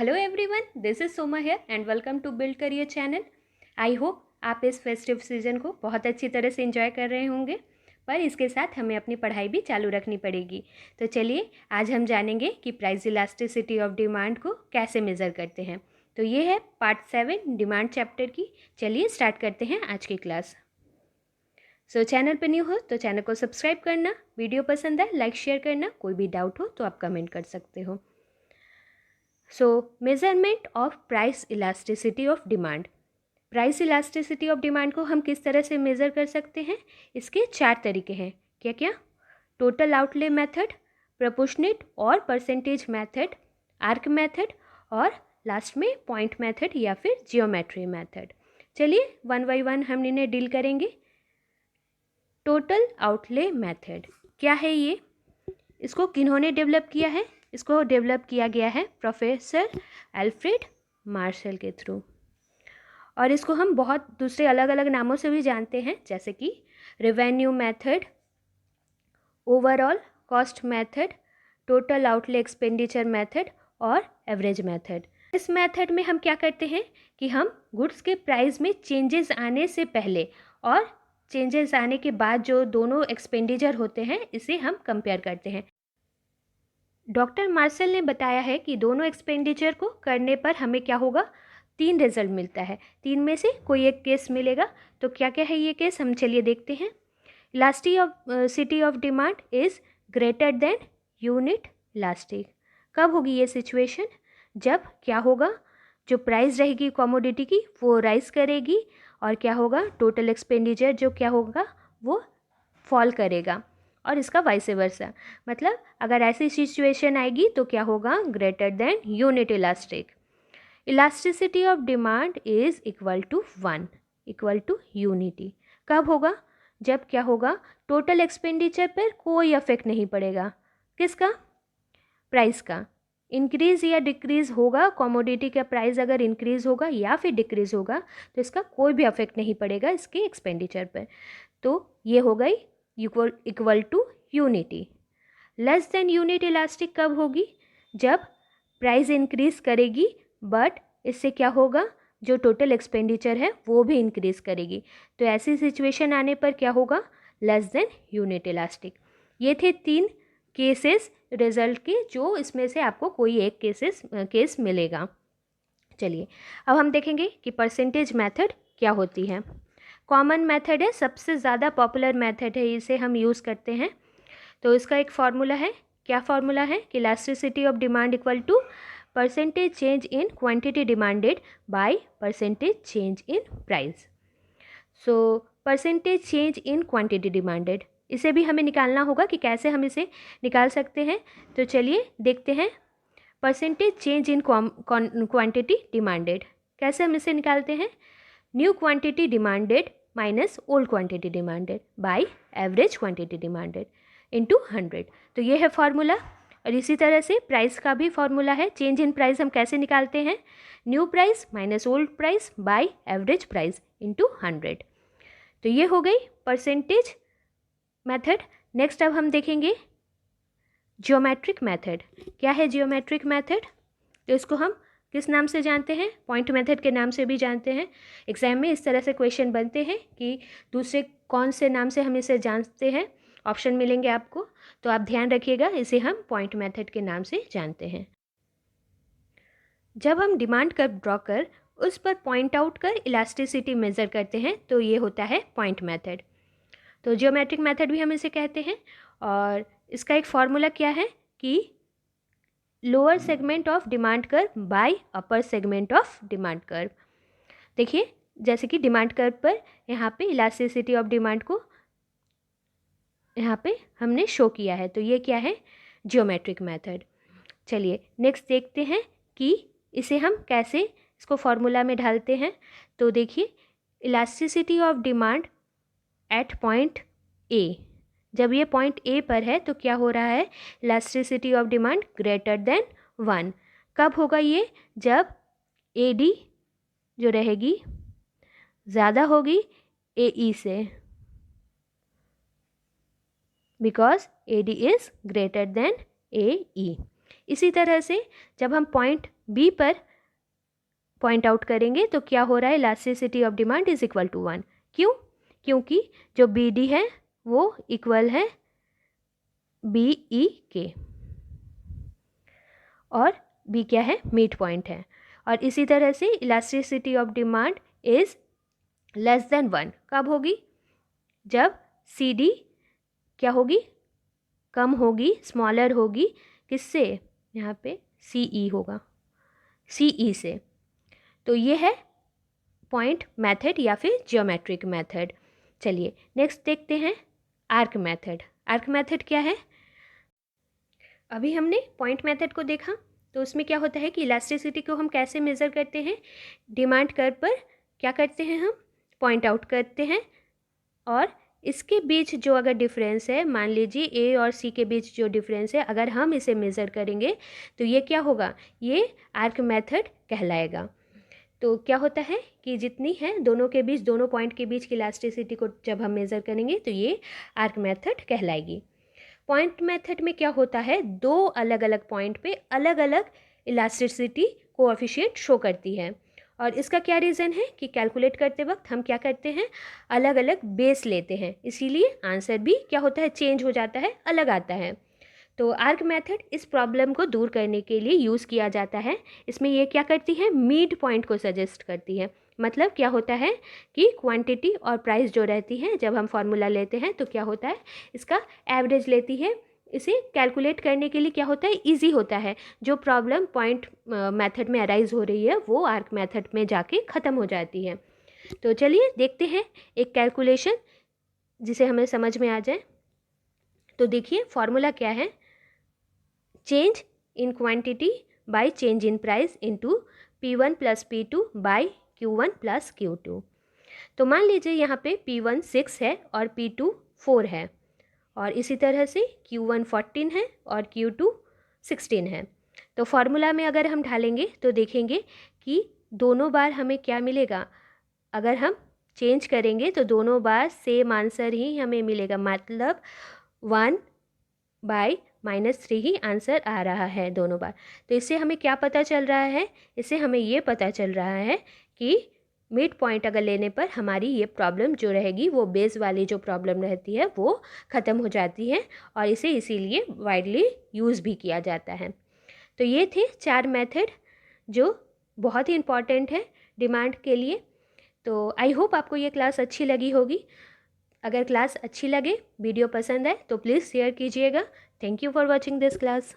Hello everyone, this is Soma here and welcome to build career channel. I hope आप इस festive season को बहुत अच्छी तरह से एंजॉय कर रहे होंगे, पर इसके साथ हमें अपनी पढ़ाई भी चालू रखनी पड़ेगी। तो चलिए आज हम जानेंगे कि प्राइस इलास्टिसिटी ऑफ डिमांड को कैसे मेज़र करते हैं। तो ये है पार्ट 7 डिमांड चैप्टर की। चलिए स्टार्ट करते हैं आज की क्लास। चैनल पर न्यू हो तो चैनल को सब्सक्राइब करना, वीडियो पसंद आए लाइक शेयर करना, कोई भी डाउट हो तो आप कमेंट कर सकते हो। Measurement of price elasticity of demand. Price elasticity of demand को हम किस तरह से मेज़र कर सकते हैं? इसके 4 तरीके हैं। क्या क्या? टोटल आउटले मेथड, प्रोपोर्शनेट और परसेंटेज मेथड, आर्क मेथड और लास्ट में पॉइंट मेथड या फिर जियोमेट्री मेथड। चलिए वन बाई वन हम इन्हें डील करेंगे। टोटल आउटले मेथड क्या है ये? इसको किन्होंने डेवलप किया है? इसको डेवलप किया गया है प्रोफेसर एल्फ्रेड मार्शल के थ्रू, और इसको हम बहुत दूसरे अलग अलग नामों से भी जानते हैं, जैसे कि revenue method, overall cost method, total outlay expenditure method और एवरेज मेथड। इस मेथड में हम क्या करते हैं कि हम गुड्स के प्राइस में चेंजेस आने से पहले और चेंजेस आने के बाद जो दोनों एक्सपेंडिचर होते हैं, इसे हम कंपेयर करते हैं। डॉक्टर मार्शल ने बताया है कि दोनों एक्सपेंडिचर को करने पर हमें क्या होगा? 3 रिजल्ट मिलता है। 3 में से कोई एक केस मिलेगा। तो क्या क्या है ये केस, हम चलिए देखते हैं। Elasticity of demand is greater than unit elastic. कब होगी ये सिचुएशन? जब क्या होगा, जो प्राइस रहेगी कमोडिटी की वो राइज करेगी, और क्या होगा, टोटल एक्सपेंडिचर जो क्या होगा वो फॉल करेगा, और इसका वाइस वर्सा। मतलब अगर ऐसी सिचुएशन आएगी तो क्या होगा? Greater than unit elastic. Elasticity of demand is equal to 1, equal to unity. कब होगा? जब क्या होगा, टोटल एक्सपेंडिचर पर कोई इफेक्ट नहीं पड़ेगा। किसका? प्राइस का। इंक्रीज या डिक्रीज होगा, कमोडिटी का प्राइस अगर इंक्रीज होगा या फिर डिक्रीज होगा तो इसका कोई भी इफेक्ट नहीं पड़ेगा इसके एक्सपेंडिचर पर। तो ये हो गई equal to unity. Less than unit elastic कब होगी? जब प्राइस इंक्रीज करेगी बट इससे क्या होगा, जो टोटल एक्सपेंडिचर है वो भी इंक्रीज करेगी। तो ऐसी सिचुएशन आने पर क्या होगा? Less than unit elastic. ये थे 3 केसेस रिजल्ट के, जो इसमें से आपको कोई एक केस मिलेगा। चलिए अब हम देखेंगे कि परसेंटेज मेथड क्या होती है। कॉमन मेथड है, सबसे ज़्यादा पॉपुलर मेथड है, इसे हम यूज़ करते हैं। तो इसका एक फार्मूला है। क्या फार्मूला है? कि elasticity of demand equal to percentage change in quantity demanded by percentage change in price. So percentage change in quantity demanded, इसे भी हमें निकालना होगा कि कैसे हम इसे निकाल सकते हैं। तो चलिए देखते हैं। Percentage change in quantity demanded, कैसे हम इसे निकालते हैं? New quantity demanded minus old quantity demanded by average quantity demanded into 100। तो ये है फॉर्मूला। और इसी तरह से प्राइस का भी फॉर्मूला है। चेंज इन प्राइस हम कैसे निकालते हैं? New price minus old price by average price into 100। तो ये हो गई परसेंटेज मेथड। नेक्स्ट अब हम देखेंगे जियोमेट्रिक मेथड। क्या है जियोमेट्रिक मेथड? तो इसको हम किस नाम से जानते हैं? पॉइंट मेथड के नाम से भी जानते हैं। एग्जाम में इस तरह से क्वेश्चन बनते हैं कि दूसरे कौन से नाम से हम इसे जानते हैं, ऑप्शन मिलेंगे आपको, तो आप ध्यान रखिएगा, इसे हम पॉइंट मेथड के नाम से जानते हैं। जब हम डिमांड कर्व ड्रॉ कर उस पर पॉइंट आउट कर इलास्टिसिटी मेज़र करते हैं तो ये होता है पॉइंट मेथड। तो जियोमेट्रिक मेथड भी हम इसे कहते हैं। और इसका एक फॉर्मूला क्या है कि lower segment of demand curve y upper segment of demand curve. देखिए जैसे कि डिमांड कर्व पर यहाँ पे इलास्टिसिटी ऑफ डिमांड को यहाँ पे हमने शो किया है, तो ये क्या है? Geometric method. चलिए नेक्स्ट देखते हैं कि इसे हम कैसे इसको फॉर्मूला में ढालते हैं। तो देखिए elasticity of demand eight point A, जब ये पॉइंट ए पर है तो क्या हो रहा है? Elasticity of demand greater than 1। कब होगा ये? जब ए डी जो रहेगी ज़्यादा होगी ए ई से, because A D is greater than A E. इसी तरह से जब हम पॉइंट बी पर पॉइंट आउट करेंगे तो क्या हो रहा है, elasticity of demand is equal to 1। क्यों? क्योंकि जो बी डी है वो इक्वल है बी ई के, और बी क्या है, मिड पॉइंट है। और इसी तरह से elasticity of demand is less than 1 कब होगी, जब सी डी क्या होगी, कम होगी, स्मॉलर होगी, किससे, यहाँ पे सी ई होगा, सी ई से। तो ये है पॉइंट मेथड या फिर जियोमेट्रिक मेथड। चलिए नेक्स्ट देखते हैं आर्क मेथड। आर्क मेथड क्या है? अभी हमने पॉइंट मेथड को देखा, तो उसमें क्या होता है कि इलास्टिसिटी को हम कैसे मेज़र करते हैं, डिमांड कर्व पर क्या करते हैं, हम पॉइंट आउट करते हैं, और इसके बीच जो अगर डिफरेंस है, मान लीजिए ए और सी के बीच जो डिफरेंस है, अगर हम इसे मेज़र करेंगे तो ये क्या होगा, ये आर्क मेथड कहलाएगा। तो क्या होता है कि जितनी है दोनों के बीच, दोनों पॉइंट के बीच की इलास्टिसिटी को जब हम मेज़र करेंगे तो ये आर्क मेथड कहलाएगी। पॉइंट मेथड में क्या होता है, दो अलग अलग पॉइंट पे अलग अलग इलास्टिसिटी कोएफिशिएंट शो करती है, और इसका क्या रीज़न है कि कैलकुलेट करते वक्त हम क्या करते हैं, अलग अलग बेस लेते हैं, इसीलिए आंसर भी क्या होता है, चेंज हो जाता है, अलग आता है। तो आर्क मेथड इस प्रॉब्लम को दूर करने के लिए यूज़ किया जाता है। इसमें ये क्या करती है, मिड पॉइंट को सजेस्ट करती है। मतलब क्या होता है कि क्वांटिटी और प्राइस जो रहती है, जब हम फार्मूला लेते हैं तो क्या होता है, इसका एवरेज लेती है। इसे कैलकुलेट करने के लिए क्या होता है, इजी होता है। जो प्रॉब्लम पॉइंट मेथड में अराइज हो रही है वो आर्क मेथड में जाके ख़त्म हो जाती है। तो चलिए देखते हैं एक कैलकुलेशन जिसे हमें समझ में आ जाए। तो देखिए फॉर्मूला क्या है, change in quantity by change in price into P1 plus P2 by Q1 plus Q2। तो मान लीजिए यहाँ पे P1 6 है और P2 4 है, और इसी तरह से Q1 14 है और Q2 16 है। तो फार्मूला में अगर हम ढालेंगे तो देखेंगे कि दोनों बार हमें क्या मिलेगा, अगर हम चेंज करेंगे तो दोनों बार सेम आंसर ही हमें मिलेगा, मतलब 1/-3 ही आंसर आ रहा है दोनों बार। तो इससे हमें क्या पता चल रहा है, इससे हमें ये पता चल रहा है कि मिड पॉइंट अगर लेने पर हमारी ये प्रॉब्लम जो रहेगी, वो बेस वाली जो प्रॉब्लम रहती है वो ख़त्म हो जाती है, और इसे इसीलिए वाइडली यूज़ भी किया जाता है। तो ये थे 4 मेथड जो बहुत ही इम्पॉर्टेंट है डिमांड के लिए। तो आई होप आपको ये क्लास अच्छी लगी होगी। अगर क्लास अच्छी लगे, वीडियो पसंद आए तो प्लीज़ शेयर कीजिएगा। Thank you for watching this class.